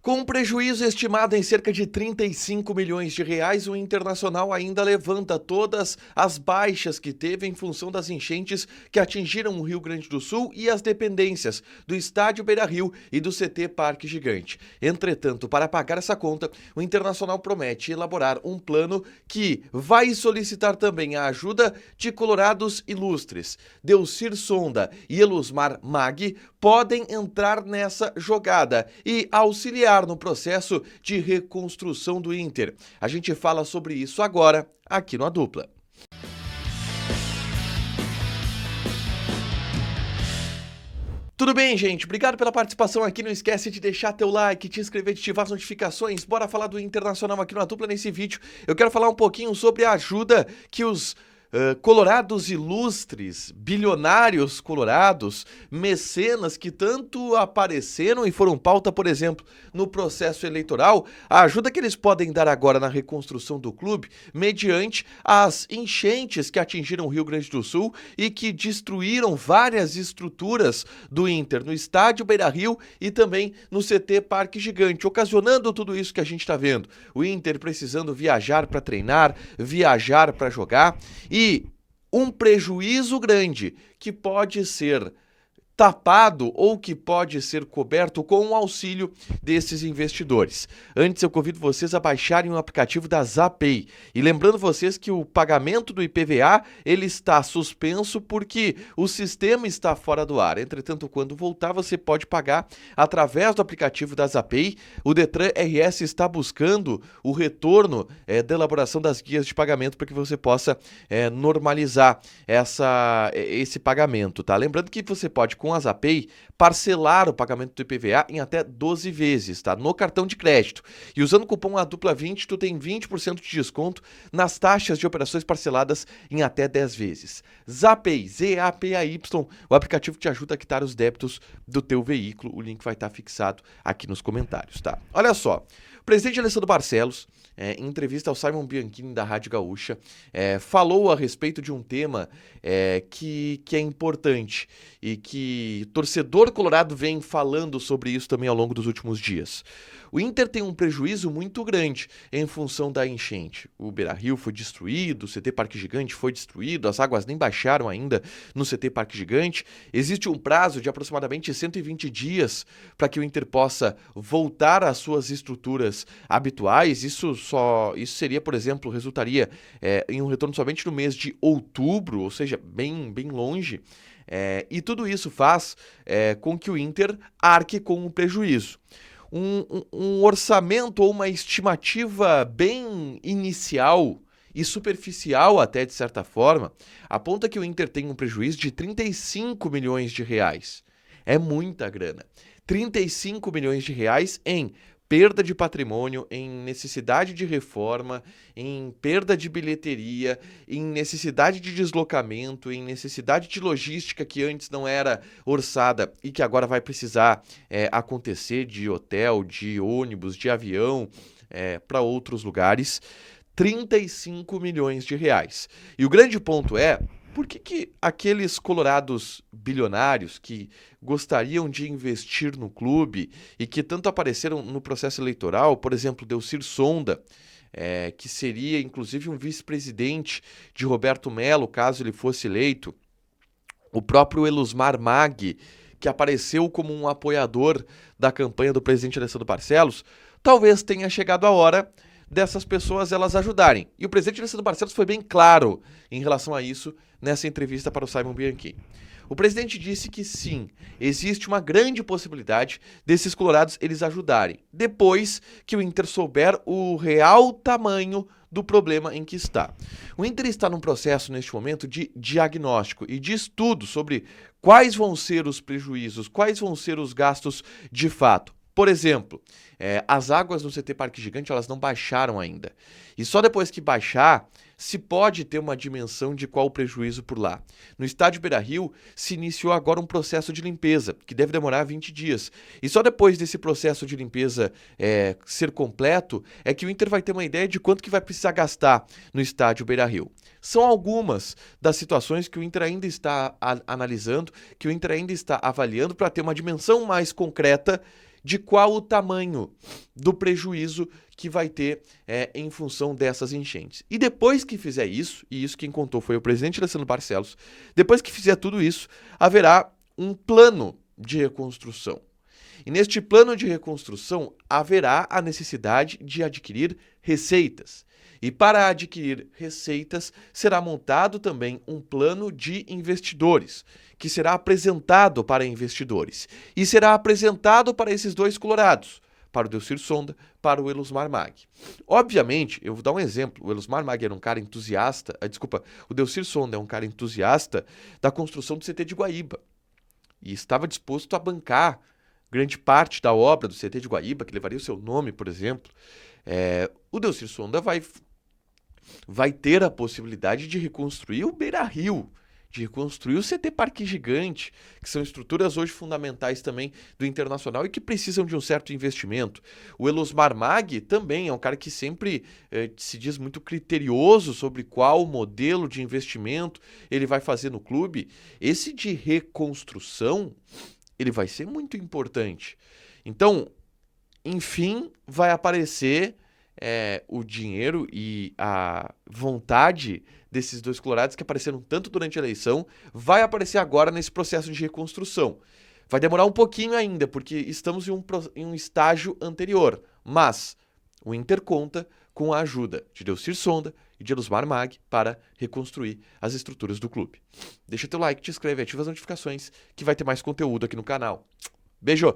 Com um prejuízo estimado em cerca de 35 milhões de reais, o Internacional ainda levanta todas as baixas que teve em função das enchentes que atingiram o Rio Grande do Sul e as dependências do Estádio Beira-Rio e do CT Parque Gigante. Entretanto, para pagar essa conta, o Internacional promete elaborar um plano que vai solicitar também a ajuda de colorados ilustres. Delcir Sonda e Elusmar Mag podem entrar nessa jogada e auxiliar no processo de reconstrução do Inter. A gente fala sobre isso agora, aqui no A Dupla. Tudo bem, gente? Obrigado pela participação aqui. Não esquece de deixar teu like, te inscrever, de ativar as notificações. Bora falar do Internacional aqui no A Dupla nesse vídeo. Eu quero falar um pouquinho sobre a ajuda que os colorados ilustres, bilionários colorados, mecenas que tanto apareceram e foram pauta, por exemplo, no processo eleitoral, a ajuda que eles podem dar agora na reconstrução do clube, mediante as enchentes que atingiram o Rio Grande do Sul e que destruíram várias estruturas do Inter, no estádio Beira-Rio e também no CT Parque Gigante, ocasionando tudo isso que a gente está vendo. O Inter precisando viajar para treinar, viajar para jogar e um prejuízo grande que pode ser tapado ou que pode ser coberto com o auxílio desses investidores. Antes, eu convido vocês a baixarem o aplicativo da Zapay. E lembrando vocês que o pagamento do IPVA ele está suspenso porque o sistema está fora do ar. Entretanto, quando voltar, você pode pagar através do aplicativo da Zapay. O Detran RS está buscando o retorno da elaboração das guias de pagamento para que você possa normalizar esse pagamento, tá? Lembrando que você pode, com a Zapay, parcelar o pagamento do IPVA em até 12 vezes, tá? No cartão de crédito. E usando o cupom ADUPLA20, tu tem 20% de desconto nas taxas de operações parceladas em até 10 vezes. Zapay, Z-A-P-A-Y, o aplicativo que te ajuda a quitar os débitos do teu veículo. O link vai estar fixado aqui nos comentários, tá? Olha só, o presidente Alessandro Barcelos, em entrevista ao Simon Bianchini da Rádio Gaúcha, falou a respeito de um tema que é importante e que o torcedor colorado vem falando sobre isso também ao longo dos últimos dias. O Inter tem um prejuízo muito grande em função da enchente. O Beira-Rio foi destruído, o CT Parque Gigante foi destruído, as águas nem baixaram ainda no CT Parque Gigante. Existe um prazo de aproximadamente 120 dias para que o Inter possa voltar às suas estruturas habituais. Isso seria, por exemplo, resultaria em um retorno somente no mês de outubro, ou seja, bem longe. E tudo isso faz com que o Inter arque com um prejuízo. Um orçamento ou uma estimativa bem inicial e superficial até de certa forma, aponta que o Inter tem um prejuízo de 35 milhões de reais. É muita grana. 35 milhões de reais em perda de patrimônio, em necessidade de reforma, em perda de bilheteria, em necessidade de deslocamento, em necessidade de logística que antes não era orçada e que agora vai precisar acontecer, de hotel, de ônibus, de avião, para outros lugares. 35 milhões de reais. E o grande ponto é: por que aqueles colorados bilionários que gostariam de investir no clube e que tanto apareceram no processo eleitoral, por exemplo, Delcir Sonda, que seria inclusive um vice-presidente de Roberto Melo, caso ele fosse eleito, o próprio Elusmar Mag, que apareceu como um apoiador da campanha do presidente Alessandro Barcelos, talvez tenha chegado a hora dessas pessoas elas ajudarem. E o presidente Alessandro Barcelos foi bem claro em relação a isso nessa entrevista para o Simon Bianchini. O presidente disse que sim, existe uma grande possibilidade desses colorados eles ajudarem, depois que o Inter souber o real tamanho do problema em que está. O Inter está num processo neste momento de diagnóstico e de estudo sobre quais vão ser os prejuízos, quais vão ser os gastos de fato. Por exemplo, as águas no CT Parque Gigante elas não baixaram ainda. E só depois que baixar, se pode ter uma dimensão de qual o prejuízo por lá. No estádio Beira-Rio, se iniciou agora um processo de limpeza, que deve demorar 20 dias. E só depois desse processo de limpeza ser completo, é que o Inter vai ter uma ideia de quanto que vai precisar gastar no estádio Beira-Rio. São algumas das situações que o Inter ainda está analisando, que o Inter ainda está avaliando para ter uma dimensão mais concreta de qual o tamanho do prejuízo que vai ter em função dessas enchentes. E depois que fizer isso, e isso quem contou foi o presidente Alessandro Barcelos, depois que fizer tudo isso, haverá um plano de reconstrução. E neste plano de reconstrução haverá a necessidade de adquirir receitas. E para adquirir receitas, será montado também um plano de investidores, que será apresentado para investidores. E será apresentado para esses dois colorados, para o Delcir Sonda, para o Elosmar Mag. Obviamente, eu vou dar um exemplo, o Elosmar Mag era um cara entusiasta, o Delcir Sonda é um cara entusiasta da construção do CT de Guaíba. E estava disposto a bancar grande parte da obra do CT de Guaíba, que levaria o seu nome, por exemplo. O Delcir Sonda vai ter a possibilidade de reconstruir o Beira-Rio, de reconstruir o CT Parque Gigante, que são estruturas hoje fundamentais também do Internacional e que precisam de um certo investimento. O Elosmar Mag também é um cara que sempre se diz muito criterioso sobre qual modelo de investimento ele vai fazer no clube. Esse de reconstrução, ele vai ser muito importante. Então, enfim, vai aparecer o dinheiro e a vontade desses dois colorados que apareceram tanto durante a eleição, vai aparecer agora nesse processo de reconstrução. Vai demorar um pouquinho ainda, porque estamos em um estágio anterior, mas o Inter conta com a ajuda de Delcir Sonda e de Elosmar Mag para reconstruir as estruturas do clube. Deixa teu like, te inscreve, ativa as notificações, que vai ter mais conteúdo aqui no canal. Beijo!